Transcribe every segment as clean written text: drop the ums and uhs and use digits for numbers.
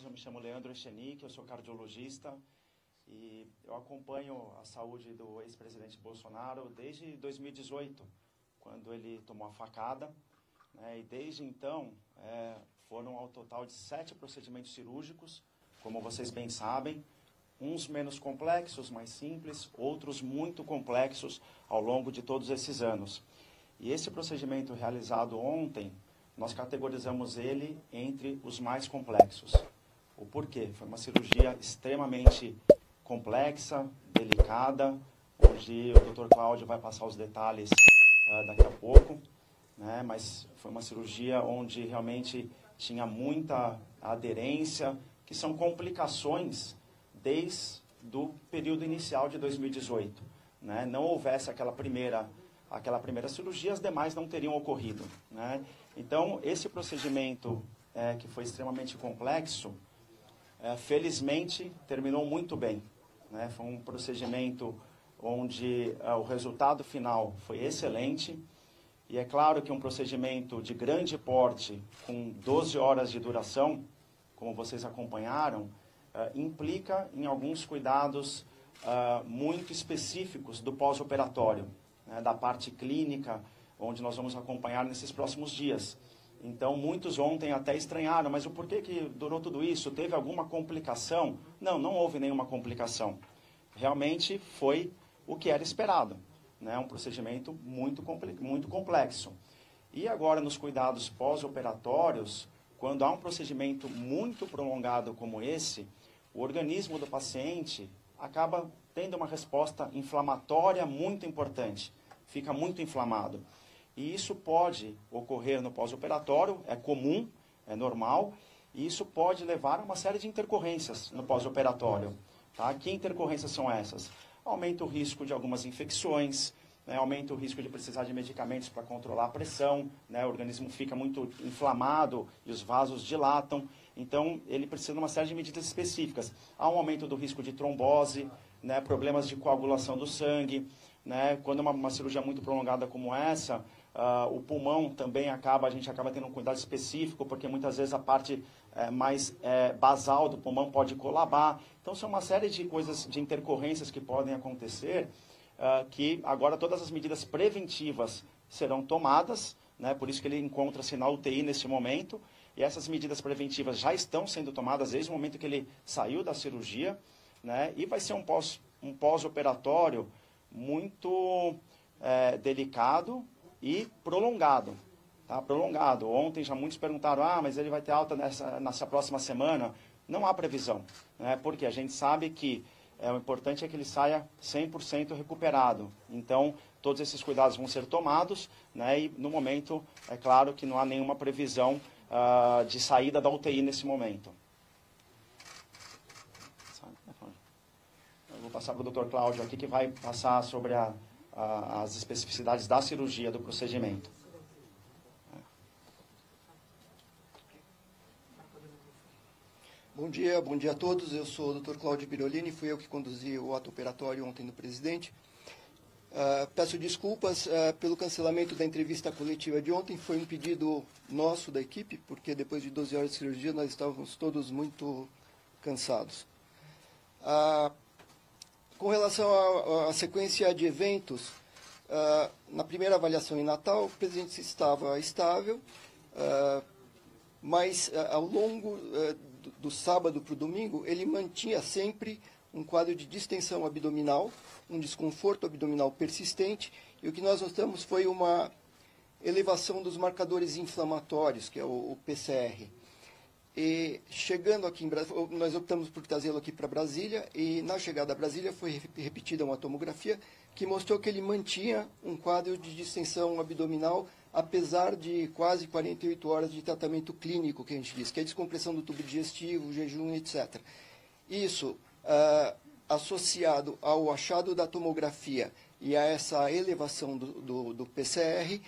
eu me chamo Leandro Echenique, eu sou cardiologista e eu acompanho a saúde do ex-presidente Bolsonaro desde 2018, quando ele tomou a facada, né, e desde então foram ao total de 7 procedimentos cirúrgicos, como vocês bem sabem, uns menos complexos, mais simples, outros muito complexos ao longo de todos esses anos. E esse procedimento realizado ontem, nós categorizamos ele entre os mais complexos. O porquê? Foi uma cirurgia extremamente complexa, delicada, onde o Dr. Cláudio vai passar os detalhes daqui a pouco, né? Mas foi uma cirurgia onde realmente tinha muita aderência, que são complicações desde o período inicial de 2018. Né? Não houvesse aquela primeira cirurgia, as demais não teriam ocorrido. Né? Então, esse procedimento, que foi extremamente complexo, felizmente terminou muito bem. Né? Foi um procedimento onde o resultado final foi excelente. E é claro que um procedimento de grande porte, com 12 horas de duração, como vocês acompanharam, implica em alguns cuidados muito específicos do pós-operatório, né, da parte clínica, onde nós vamos acompanhar nesses próximos dias. Então, muitos ontem até estranharam, mas o porquê que durou tudo isso? Teve alguma complicação? Não, não houve nenhuma complicação. Realmente foi o que era esperado, né, um procedimento muito complexo. E agora, nos cuidados pós-operatórios, quando há um procedimento muito prolongado como esse, o organismo do paciente acaba tendo uma resposta inflamatória muito importante, fica muito inflamado. E isso pode ocorrer no pós-operatório, é comum, é normal, e isso pode levar a uma série de intercorrências no pós-operatório. Tá? Que intercorrências são essas? Aumenta o risco de algumas infecções, né, aumenta o risco de precisar de medicamentos para controlar a pressão, né, o organismo fica muito inflamado e os vasos dilatam, então ele precisa de uma série de medidas específicas. Há um aumento do risco de trombose, né, problemas de coagulação do sangue, né, quando uma cirurgia muito prolongada como essa, o pulmão também a gente acaba tendo um cuidado específico, porque muitas vezes a parte mais basal do pulmão pode colabar. Então são uma série de coisas, de intercorrências que podem acontecer, que agora todas as medidas preventivas serão tomadas, né, por isso que ele encontra-se na UTI nesse momento, e essas medidas preventivas já estão sendo tomadas desde o momento que ele saiu da cirurgia, né, e vai ser um pós-operatório muito delicado e prolongado. Tá? Prolongado. Ontem já muitos perguntaram, mas ele vai ter alta nessa próxima semana? Não há previsão, né, porque a gente sabe que o importante é que ele saia 100% recuperado. Então, todos esses cuidados vão ser tomados, né, e no momento, é claro que não há nenhuma previsão de saída da UTI nesse momento. Eu vou passar para o Dr. Cláudio aqui, que vai passar sobre as especificidades da cirurgia, do procedimento. Bom dia a todos. Eu sou o Dr. Cláudio Birolini, fui eu que conduzi o ato operatório ontem do presidente. Peço desculpas pelo cancelamento da entrevista coletiva de ontem, foi um pedido nosso, da equipe, porque depois de 12 horas de cirurgia nós estávamos todos muito cansados. Com relação à sequência de eventos, na primeira avaliação em Natal, o presidente estava estável, mas ao longo do sábado para o domingo, ele mantinha sempre um quadro de distensão abdominal, um desconforto abdominal persistente, e o que nós notamos foi uma elevação dos marcadores inflamatórios, que é o PCR. E chegando aqui em Brasília, nós optamos por trazê-lo aqui para Brasília, e na chegada a Brasília foi repetida uma tomografia que mostrou que ele mantinha um quadro de distensão abdominal, apesar de quase 48 horas de tratamento clínico, que a gente diz, que é a descompressão do tubo digestivo, jejum, etc. Isso, associado ao achado da tomografia e a essa elevação do PCR,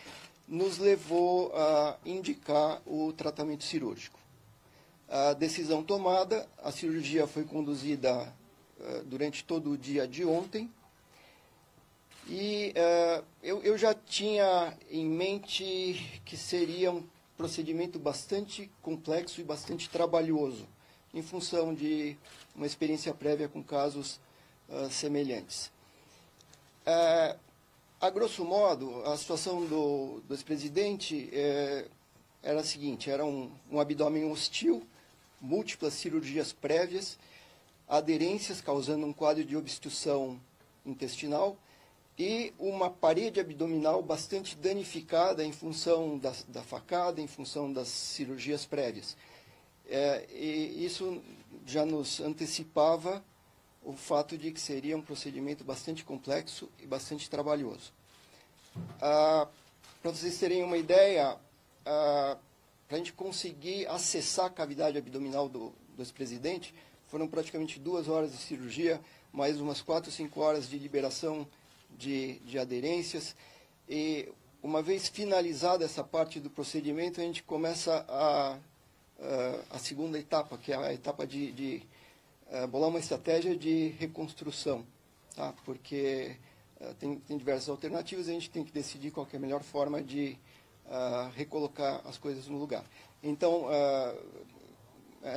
nos levou a indicar o tratamento cirúrgico. A decisão tomada, a cirurgia foi conduzida durante todo o dia de ontem, e eu já tinha em mente que seria um procedimento bastante complexo e bastante trabalhoso, em função de uma experiência prévia com casos semelhantes. A grosso modo, a situação do ex-presidente era a seguinte: era um abdômen hostil, múltiplas cirurgias prévias, aderências causando um quadro de obstrução intestinal e uma parede abdominal bastante danificada em função da facada, em função das cirurgias prévias. E isso já nos antecipava o fato de que seria um procedimento bastante complexo e bastante trabalhoso. Para vocês terem uma ideia, para a gente conseguir acessar a cavidade abdominal do ex-presidente, foram praticamente 2 horas de cirurgia, mais umas 4 ou 5 horas de liberação de aderências. E uma vez finalizada essa parte do procedimento, a gente começa a segunda etapa, que é a etapa de bolar uma estratégia de reconstrução, tá? Porque tem diversas alternativas e a gente tem que decidir qual que é a melhor forma de recolocar as coisas no lugar. Então,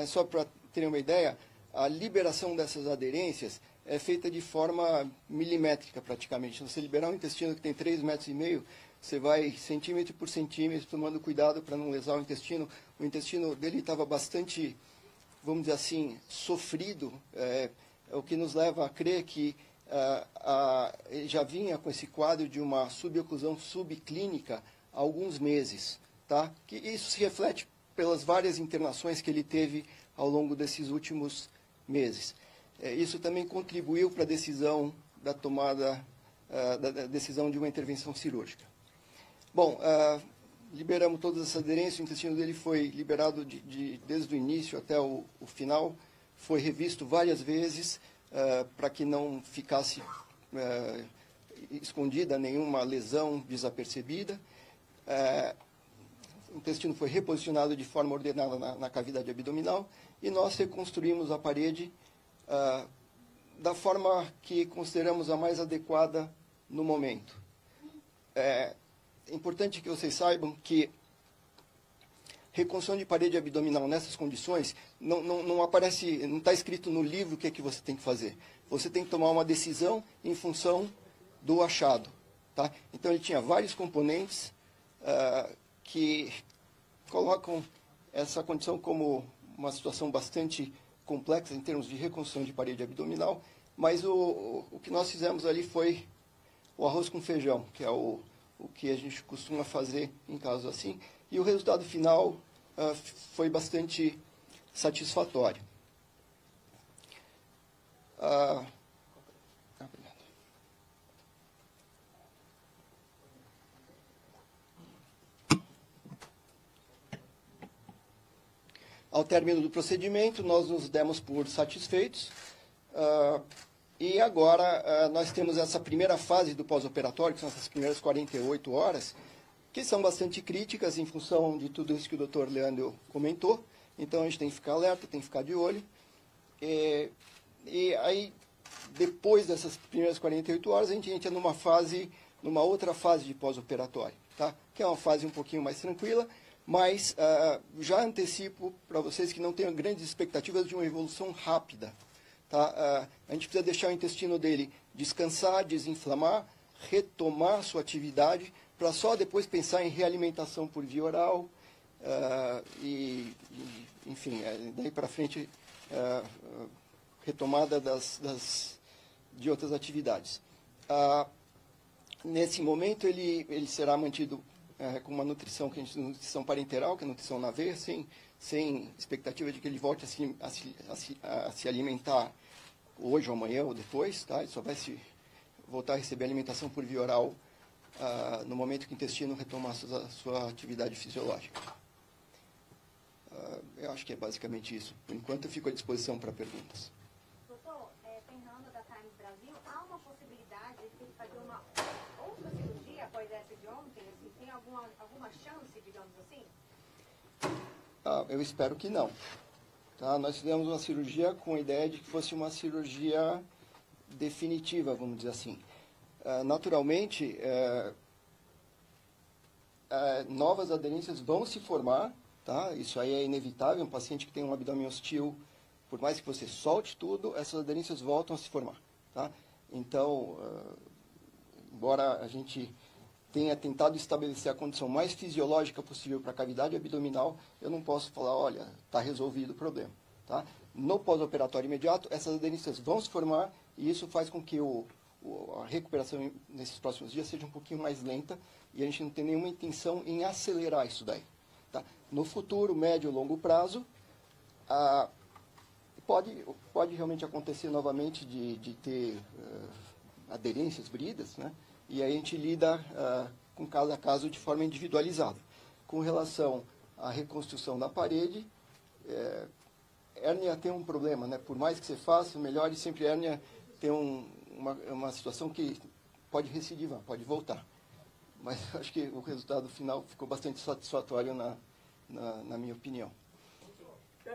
só para terem uma ideia, a liberação dessas aderências é feita de forma milimétrica praticamente. Se você liberar um intestino que tem 3,5 metros, você vai centímetro por centímetro, tomando cuidado para não lesar o intestino. O intestino dele estava bastante, vamos dizer assim, sofrido, o que nos leva a crer que ele já vinha com esse quadro de uma suboclusão subclínica há alguns meses, tá? Que isso se reflete pelas várias internações que ele teve ao longo desses últimos meses. Isso também contribuiu para a decisão da tomada, da decisão de uma intervenção cirúrgica. Bom, liberamos todas essas aderências, o intestino dele foi liberado desde o início até o final, foi revisto várias vezes para que não ficasse escondida nenhuma lesão desapercebida. O intestino foi reposicionado de forma ordenada na cavidade abdominal e nós reconstruímos a parede da forma que consideramos a mais adequada no momento. É importante que vocês saibam que reconstrução de parede abdominal nessas condições não aparece, não está escrito no livro o que é que você tem que fazer. Você tem que tomar uma decisão em função do achado, tá? Então ele tinha vários componentes que colocam essa condição como uma situação bastante complexa em termos de reconstrução de parede abdominal, mas o que nós fizemos ali foi o arroz com feijão, que é o que a gente costuma fazer em casos assim, e o resultado final foi bastante satisfatório. Ao término do procedimento, nós nos demos por satisfeitos e agora nós temos essa primeira fase do pós-operatório, que são essas primeiras 48 horas, que são bastante críticas em função de tudo isso que o Dr. Leandro comentou. Então, a gente tem que ficar alerta, tem que ficar de olho. E aí, depois dessas primeiras 48 horas, a gente entra numa outra fase de pós-operatório, tá? Que é uma fase um pouquinho mais tranquila, mas já antecipo para vocês que não tenham grandes expectativas de uma evolução rápida. Tá? A gente precisa deixar o intestino dele descansar, desinflamar, retomar sua atividade, para só depois pensar em realimentação por via oral, enfim, daí para frente, retomada de outras atividades. Nesse momento, ele será mantido com uma nutrição, que a gente chama de nutrição parenteral, que é nutrição na veia, sem expectativa de que ele volte a se alimentar hoje ou amanhã ou depois, tá? Ele só vai voltar a receber alimentação por via oral no momento que o intestino retomar a sua atividade fisiológica. Eu acho que é basicamente isso. Por enquanto, eu fico à disposição para perguntas. Doutor, Fernando da Times Brasil, há uma possibilidade de fazer uma outra cirurgia após essa de ontem? Assim, tem alguma chance, digamos assim? Eu espero que não. Tá? Nós fizemos uma cirurgia com a ideia de que fosse uma cirurgia definitiva, vamos dizer assim. Naturalmente, novas aderências vão se formar, tá? Isso aí é inevitável. Um paciente que tem um abdômen hostil Por mais que você solte tudo, essas aderências voltam a se formar. Tá? Então, embora a gente tenha tentado estabelecer a condição mais fisiológica possível para a cavidade abdominal, eu não posso falar, olha, está resolvido o problema. Tá? No pós-operatório imediato, essas aderências vão se formar e isso faz com que a recuperação nesses próximos dias seja um pouquinho mais lenta e a gente não tem nenhuma intenção em acelerar isso daí. Tá? No futuro, médio e longo prazo, pode realmente acontecer novamente de ter aderências bridas, né? E aí a gente lida com caso a caso de forma individualizada. Com relação à reconstrução da parede, hérnia tem um problema, né? Por mais que você faça, melhor, e sempre hérnia tem uma situação que pode recidivar, pode voltar. Mas acho que o resultado final ficou bastante satisfatório na minha opinião.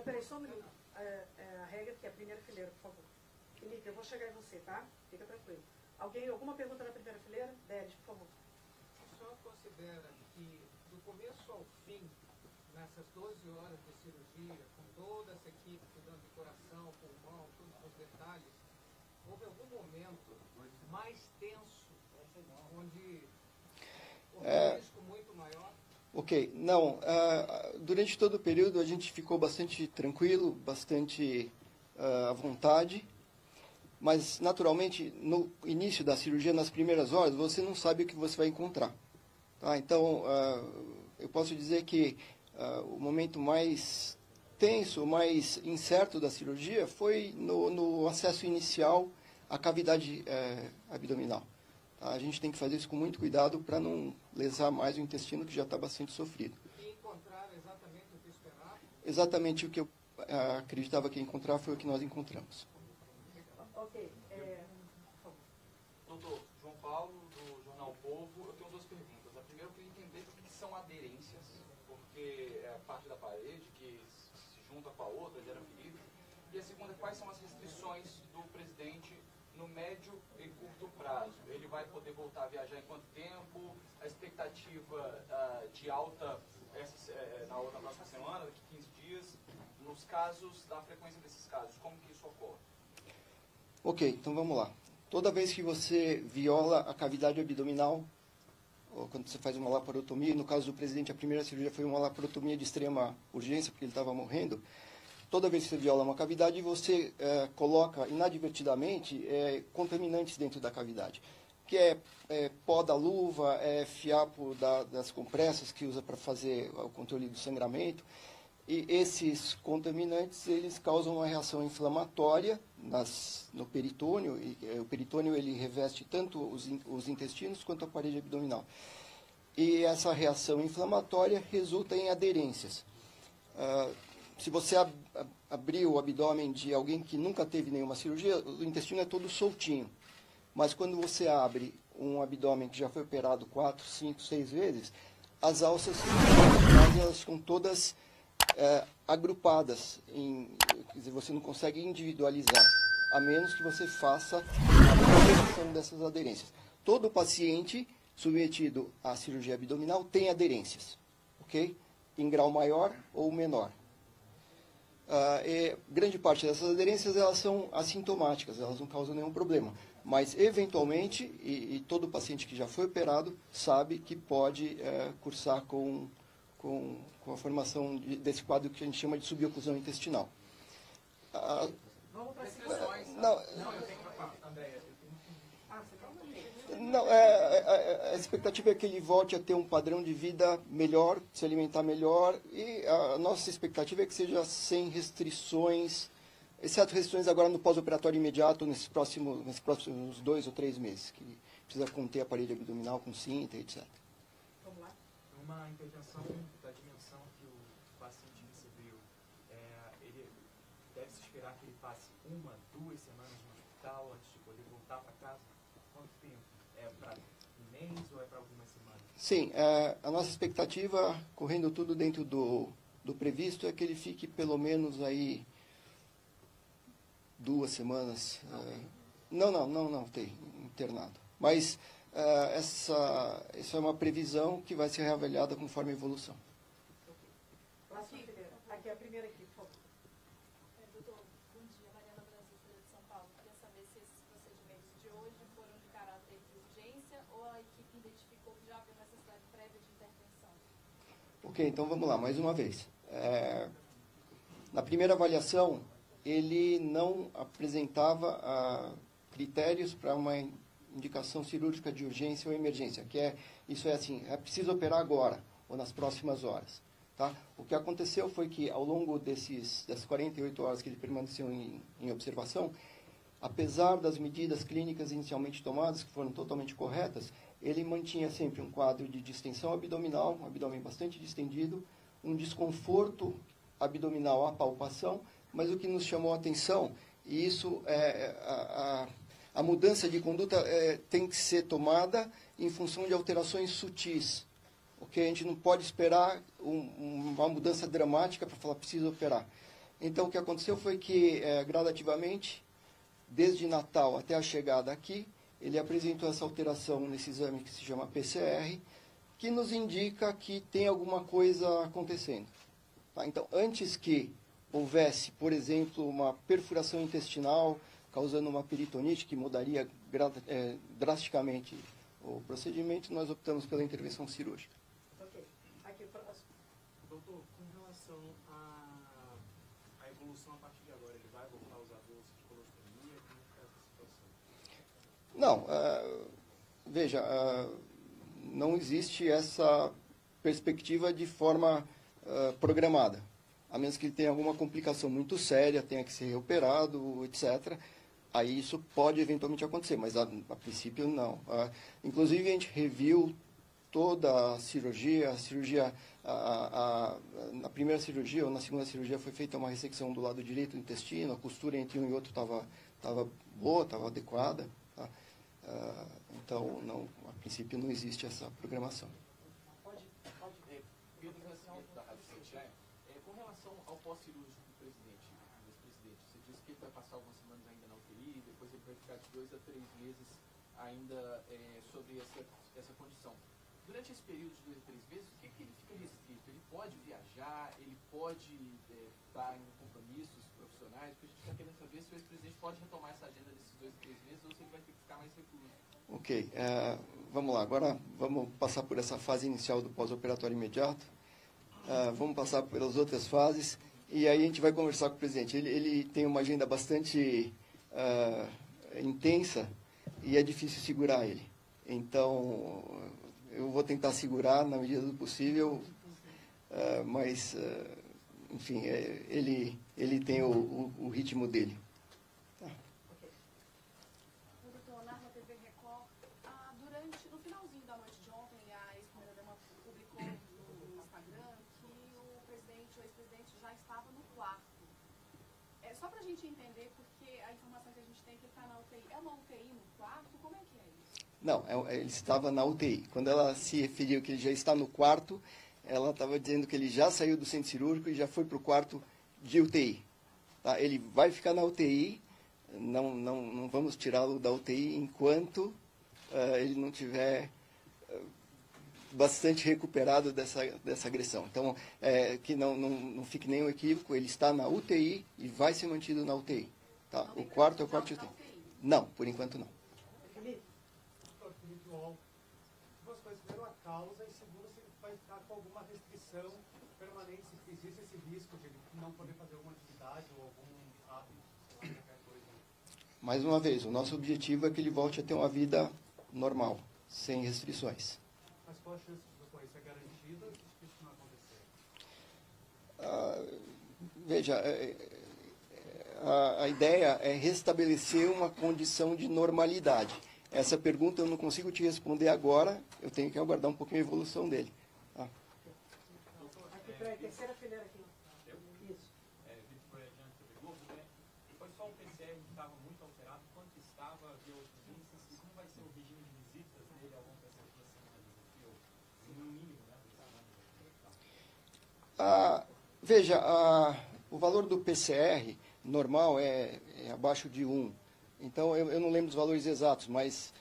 Peraí, só um minuto. A regra que é a primeira fileira, por favor. Felipe, eu vou chegar em você, tá? Fica tranquilo. Alguma pergunta na primeira fileira? Délis, por favor. O senhor considera que, do começo ao fim, nessas 12 horas de cirurgia, com toda essa equipe cuidando do coração, pulmão, todos os detalhes, houve algum momento mais tenso, onde houve um risco muito maior? Ok, não. Durante todo o período a gente ficou bastante tranquilo, bastante à vontade, mas naturalmente no início da cirurgia, nas primeiras horas, você não sabe o que você vai encontrar. Tá? Então, eu posso dizer que o momento mais tenso, mais incerto da cirurgia foi no acesso inicial à cavidade abdominal. A gente tem que fazer isso com muito cuidado para não lesar mais o intestino, que já está bastante sofrido. E encontrar exatamente o que esperava? Exatamente o que eu acreditava que ia encontrar foi o que nós encontramos. Ok. Doutor João Paulo, do Jornal Povo, eu tenho duas perguntas. A primeira, eu queria entender o que são aderências, porque é a parte da parede que se junta com a outra, gera feridas. E a segunda, quais são as restrições do presidente no médio e curto prazo? Ele vai poder voltar a viajar em quanto tempo? A expectativa de alta na próxima semana, daqui 15 dias? Nos casos, da frequência desses casos, como que isso ocorre? Ok, então vamos lá. Toda vez que você viola a cavidade abdominal, ou quando você faz uma laparotomia, no caso do presidente, a primeira cirurgia foi uma laparotomia de extrema urgência, porque ele estava morrendo. Toda vez que você viola uma cavidade, você coloca inadvertidamente contaminantes dentro da cavidade, que é pó da luva, fiapo das compressas que usa para fazer o controle do sangramento. E esses contaminantes, eles causam uma reação inflamatória no peritônio, e o peritônio ele reveste tanto os intestinos quanto a parede abdominal. E essa reação inflamatória resulta em aderências. Se você abrir o abdômen de alguém que nunca teve nenhuma cirurgia, o intestino é todo soltinho. Mas quando você abre um abdômen que já foi operado 4, 5, 6 vezes, as alças elas ficam todas agrupadas. Quer dizer, você não consegue individualizar, a menos que você faça a correção dessas aderências. Todo paciente submetido à cirurgia abdominal tem aderências, ok? Em grau maior ou menor. Grande parte dessas aderências elas são assintomáticas, elas não causam nenhum problema. Mas, eventualmente, e todo paciente que já foi operado sabe que pode cursar com a formação desse quadro que a gente chama de suboclusão intestinal. Vamos para a a expectativa é que ele volte a ter um padrão de vida melhor, se alimentar melhor, e a nossa expectativa é que seja sem restrições, exceto restrições agora no pós-operatório imediato, nesses próximos 2 ou 3 meses, que precisa conter a parede abdominal com cinta, etc. Vamos lá. Uma intervenção da dimensão que o paciente recebeu, ele deve se esperar que ele passe 1, 2 semanas no hospital antes de poder voltar para casa? Quanto tempo? É para um mês ou é para algumas semanas? Sim, a nossa expectativa, correndo tudo dentro do previsto, é que ele fique pelo menos aí 2 semanas. Não, tem internado. Mas essa é uma previsão que vai ser reavaliada conforme a evolução. Próxima fileira. Aqui, a primeira aqui, por favor. Doutor, Bom dia, Mariana Brasil, Folha de São Paulo. Queria saber se esses procedimentos de hoje foram de caráter de urgência ou a equipe identificou que já havia necessidade prévia de intervenção. Ok, então vamos lá, mais uma vez. Na primeira avaliação, ele não apresentava critérios para uma indicação cirúrgica de urgência ou emergência, isso é assim, é preciso operar agora ou nas próximas horas. Tá? O que aconteceu foi que, ao longo das 48 horas que ele permaneceu em observação, apesar das medidas clínicas inicialmente tomadas, que foram totalmente corretas, ele mantinha sempre um quadro de distensão abdominal, um abdômen bastante distendido, um desconforto abdominal à palpação, mas o que nos chamou a atenção, e isso a mudança de conduta tem que ser tomada em função de alterações sutis. Okay? A gente não pode esperar uma mudança dramática para falar precisa operar. Então, o que aconteceu foi que, gradativamente, desde Natal até a chegada aqui, ele apresentou essa alteração nesse exame que se chama PCR, que nos indica que tem alguma coisa acontecendo. Tá? Então, antes que houvesse, por exemplo, uma perfuração intestinal, causando uma peritonite, que mudaria drasticamente o procedimento, nós optamos pela intervenção cirúrgica. Ok. Aqui, próximo. Doutor, com relação à evolução a partir de agora, ele vai voltar a usar bolsa de colostomia? Como é essa situação? Não, veja, não existe essa perspectiva de forma programada. A menos que ele tenha alguma complicação muito séria, tenha que ser reoperado, etc. Aí isso pode eventualmente acontecer, mas a princípio não. Inclusive a gente reviu toda a cirurgia, na primeira cirurgia ou na segunda cirurgia foi feita uma ressecção do lado direito do intestino, a costura entre um e outro estava boa, estava adequada. Tá? Então, não, a princípio não existe essa programação. Com relação ao pós-cirúrgico do presidente, você disse que ele vai passar algumas semanas ainda na UTI, depois ele vai ficar de 2 a 3 meses ainda sobre essa condição. Durante esse período de 2 a 3 meses, o que ele fica restrito? Ele pode viajar, ele pode estar em compromissos profissionais, porque a gente está querendo saber se o ex-presidente pode retomar essa agenda desses 2 a 3 meses ou se ele vai ter que ficar mais recluso. Ok, vamos lá, agora vamos passar por essa fase inicial do pós-operatório imediato. Vamos passar pelas outras fases e aí a gente vai conversar com o presidente. Ele tem uma agenda bastante intensa e é difícil segurar ele. Então, eu vou tentar segurar na medida do possível, mas, enfim, ele tem o ritmo dele. No finalzinho da noite de ontem, a ex-primeira-dama publicou no Instagram que o ex-presidente já estava no quarto. Só para a gente entender, porque a informação que a gente tem é que ele está na UTI. É uma UTI no quarto? Como é que é isso? Não, ele estava na UTI. Quando ela se referiu que ele já está no quarto, ela estava dizendo que ele já saiu do centro cirúrgico e já foi para o quarto de UTI. Tá? Ele vai ficar na UTI, não vamos tirá-lo da UTI enquanto ele não tiver bastante recuperado dessa agressão. Então, que não fique nenhum equívoco, ele está na UTI e vai ser mantido na UTI. Tá? O quarto é o quarto de UTI. Não, por enquanto não. Felipe. Doutor Felipe Wall, duas coisas. Primeiro, a causa, e segundo, se vai ficar com alguma restrição permanente, se existe esse risco de ele não poder fazer alguma atividade ou algum hábito, sei lá, qualquer coisa. Mais uma vez, o nosso objetivo é que ele volte a ter uma vida normal, sem restrições. Mas qual a chance de ocorrência garantida ou de isso não acontecer? Veja, a ideia é restabelecer uma condição de normalidade. Essa pergunta eu não consigo te responder agora, eu tenho que aguardar um pouquinho a evolução dele. Tá? Aqui, peraí, terceira fileira aqui. Isso. Foi adiante do Globo, né? Foi só o PCR que estava muito alterado, quanto estava, havia outros índices, e como vai ser o regime de visitas dele ao longo dessas 2 semanas? No mínimo, né? Veja, o valor do PCR normal é abaixo de 1. Então, eu não lembro os valores exatos, mas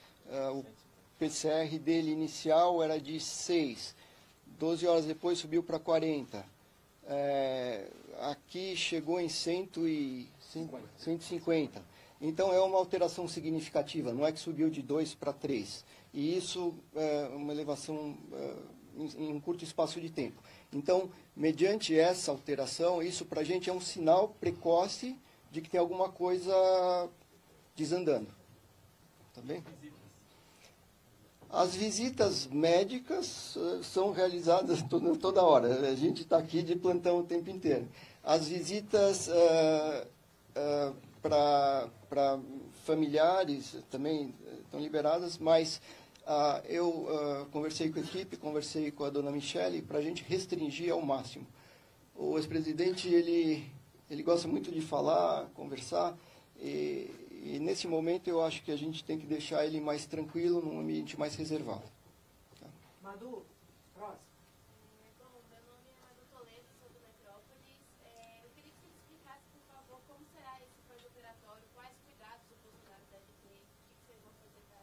o PCR dele inicial era de 6. 12 horas depois subiu para 40. Aqui chegou em 100 e 150. Então, é uma alteração significativa, não é que subiu de 2 para 3. E isso é uma elevação em um curto espaço de tempo. Então, mediante essa alteração, isso para a gente é um sinal precoce de que tem alguma coisa desandando. Tá bem? As visitas médicas são realizadas toda hora. A gente está aqui de plantão o tempo inteiro. As visitas para familiares também estão liberadas, mas eu conversei com a equipe, conversei com a dona Michele para a gente restringir ao máximo. O ex-presidente, ele gosta muito de falar, conversar, e nesse momento eu acho que a gente tem que deixar ele mais tranquilo, num ambiente mais reservado. Tá? Madu, próximo. Bom, meu nome é Madu Toledo, sou do Metrópolis. Eu queria que você explicasse, por favor, como será esse pós-operatório, quais cuidados o Bolsonaro deve ter, o que vocês vão fazer para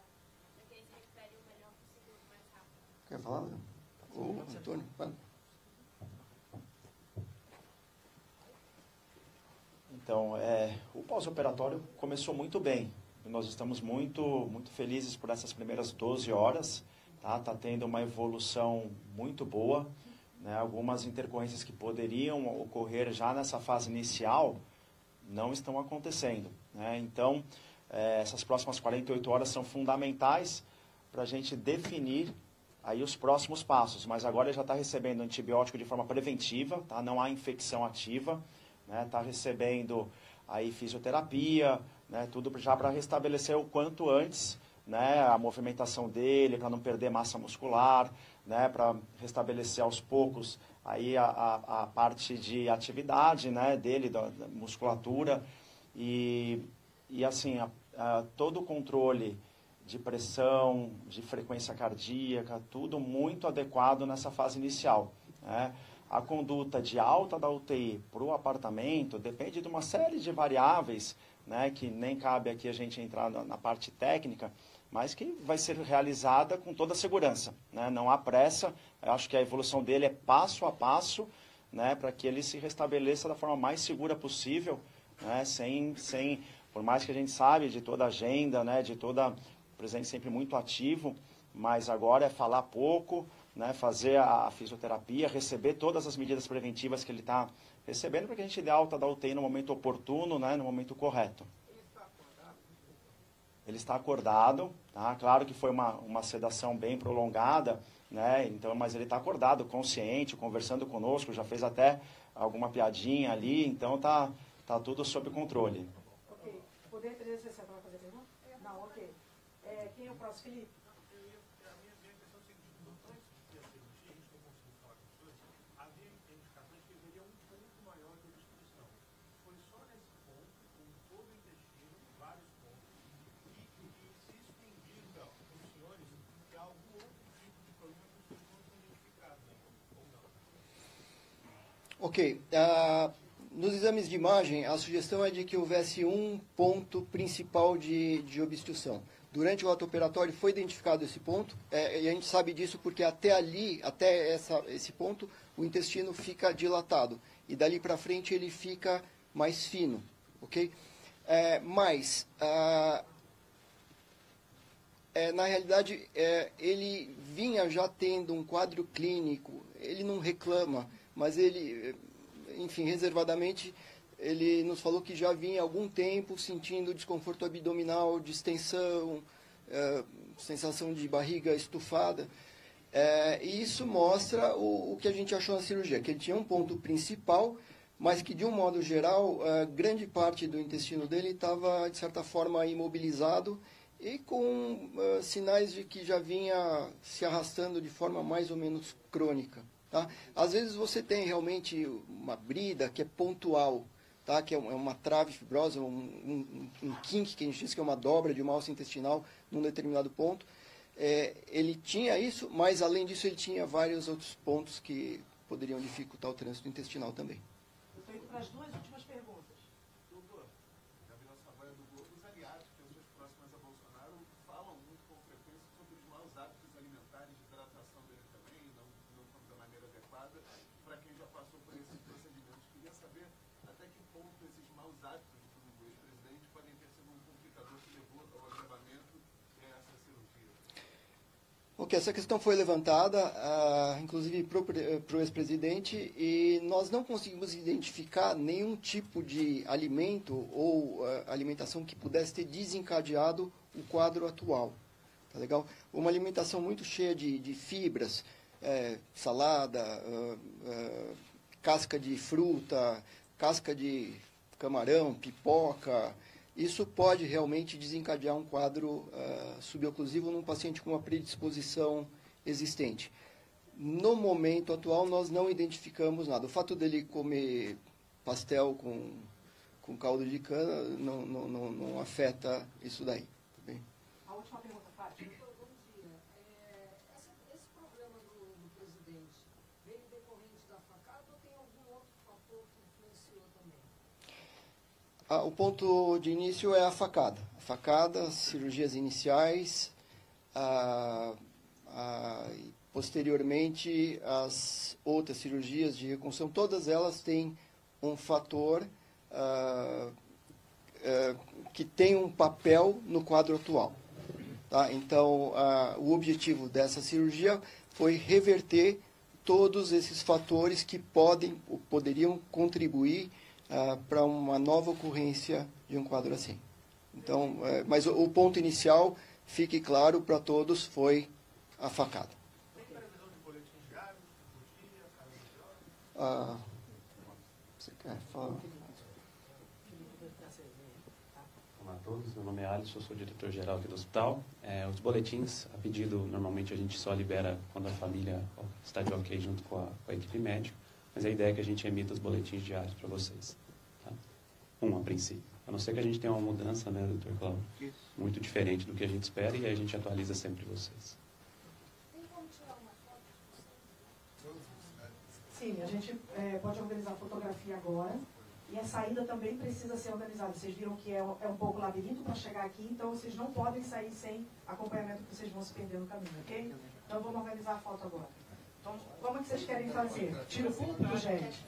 que ele se recupere o melhor possível, o mais rápido. Quer falar? O Antônio, fala. Então, o pós-operatório começou muito bem. Nós estamos muito felizes por essas primeiras 12 horas. Tá tendo uma evolução muito boa. Né? Algumas intercorrências que poderiam ocorrer já nessa fase inicial não estão acontecendo. Né? Então, essas próximas 48 horas são fundamentais para a gente definir aí os próximos passos. Mas agora ele já está recebendo antibiótico de forma preventiva, tá? Não há infecção ativa. Está recebendo aí fisioterapia, né, tudo já para restabelecer o quanto antes, né, a movimentação dele, para não perder massa muscular, né, para restabelecer aos poucos aí a parte de atividade, né, dele, da musculatura, e assim, todo o controle de pressão, de frequência cardíaca, tudo muito adequado nessa fase inicial, né. A conduta de alta da UTI para o apartamento depende de uma série de variáveis, né, que nem cabe aqui a gente entrar na parte técnica, mas que vai ser realizada com toda a segurança. Né? Não há pressa, eu acho que a evolução dele é passo a passo, né, para que ele se restabeleça da forma mais segura possível, né, por mais que a gente sabe de toda a agenda, né, de toda o presidente sempre muito ativo, mas agora é falar pouco, né, fazer a fisioterapia, receber todas as medidas preventivas que ele está recebendo, para que a gente dê alta da UTI no momento oportuno, né, no momento correto. Ele está acordado, tá? Claro que foi uma sedação bem prolongada, né, então, mas ele está acordado, consciente, conversando conosco, já fez até alguma piadinha ali, então tá tudo sob controle. Ok. Poder 360 vai fazer pergunta? Não, ok. Quem é o próximo? Felipe? Ok. Nos exames de imagem, a sugestão é de que houvesse um ponto principal de obstrução. Durante o ato operatório foi identificado esse ponto, e a gente sabe disso porque até esse ponto, o intestino fica dilatado. E dali para frente ele fica mais fino. Ok? Mas, na realidade, ele vinha já tendo um quadro clínico, ele não reclama, mas ele, enfim, reservadamente, ele nos falou que já vinha há algum tempo sentindo desconforto abdominal, distensão, sensação de barriga estufada. E isso mostra o que a gente achou na cirurgia, que ele tinha um ponto principal, mas que, de um modo geral, grande parte do intestino dele estava, de certa forma, imobilizado e com sinais de que já vinha se arrastando de forma mais ou menos crônica. Tá? Às vezes você tem realmente uma brida que é pontual, tá? Que é uma trave fibrosa, um kink, que a gente diz que é uma dobra de uma alça intestinal num determinado ponto. Ele tinha isso, mas além disso ele tinha vários outros pontos que poderiam dificultar o trânsito intestinal também. Eu estou indo para as duas últimas perguntas. Doutor, Gabriel Savoia do Globo, os aliados, pessoas próximas a Bolsonaro, falam muito com frequência sobre os maus hábitos alimentares de hidratação dele também, não da maneira adequada. Para quem já passou por esses procedimentos, queria saber até que ponto esses maus hábitos do Ok, essa questão foi levantada, inclusive para o ex-presidente, e nós não conseguimos identificar nenhum tipo de alimento ou alimentação que pudesse ter desencadeado o quadro atual. Tá legal? Uma alimentação muito cheia de fibras, salada, casca de fruta, casca de camarão, pipoca. Isso pode realmente desencadear um quadro suboclusivo num paciente com uma predisposição existente. No momento atual, nós não identificamos nada. O fato dele comer pastel com caldo de cana não afeta isso daí. Tá bem? A última pergunta, Fátima. Bom dia. Esse problema do presidente veio decorrente da facada ou tem algum outro fator que influenciou também? O ponto de início é a facada. A facada, cirurgias iniciais, e posteriormente as outras cirurgias de reconstrução, todas elas têm um fator que tem um papel no quadro atual. Tá? Então, o objetivo dessa cirurgia foi reverter todos esses fatores que poderiam contribuir para uma nova ocorrência de um quadro assim. Então, mas o ponto inicial, fique claro para todos, foi a facada. Tem previsão de boletim diário, por dia, cada 20 horas? Você quer falar? Olá a todos, meu nome é Alisson, sou diretor-geral aqui do hospital. Os boletins, a pedido, normalmente a gente só libera quando a família está de ok junto com a equipe médica, mas a ideia é que a gente emita os boletins diários para vocês. Tá? A princípio. A não ser que a gente tenha uma mudança, né, doutor Cláudio? Muito diferente do que a gente espera e aí a gente atualiza sempre vocês. Tem como tirar uma foto de vocês? Sim, a gente pode organizar a fotografia agora. E a saída também precisa ser organizada. Vocês viram que é um pouco labirinto para chegar aqui, então vocês não podem sair sem acompanhamento, porque vocês vão se perder no caminho, ok? Então vamos organizar a foto agora. Então, como é que vocês querem fazer? Tira o púlpito, gente?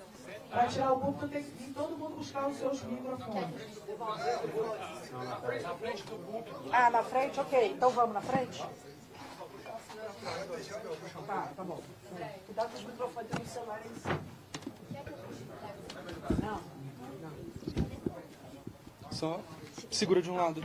Para tirar o púlpito tem que vir todo mundo buscar os seus microfones. Na frente? Ok. Então vamos na frente? Tá bom. Cuidado com os microfones, tem um celular aí em cima. Não. Só segura de um lado.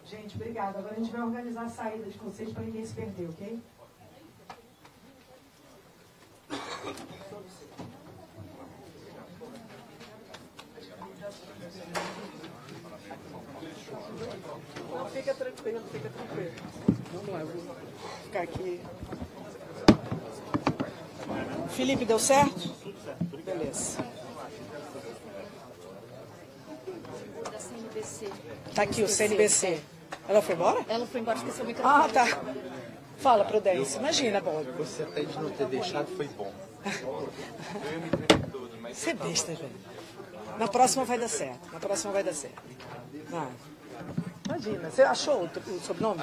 Gente, obrigada. Agora a gente vai organizar a saída de vocês para ninguém se perder, ok? Não, fica tranquilo, fica tranquilo. Vamos lá, eu vou ficar aqui. Felipe, deu certo? Tudo certo. Beleza. Da CNBC. Tá aqui o CNBC. Ela foi embora? Ela foi embora, esqueceu o microfone. Ah, tá. Fala, Prudência. Imagina, bom. Você até de não ter deixado foi bom. Você é besta, velho. Na próxima vai dar certo. Na próxima vai dar certo. Imagina. Você achou o sobrenome?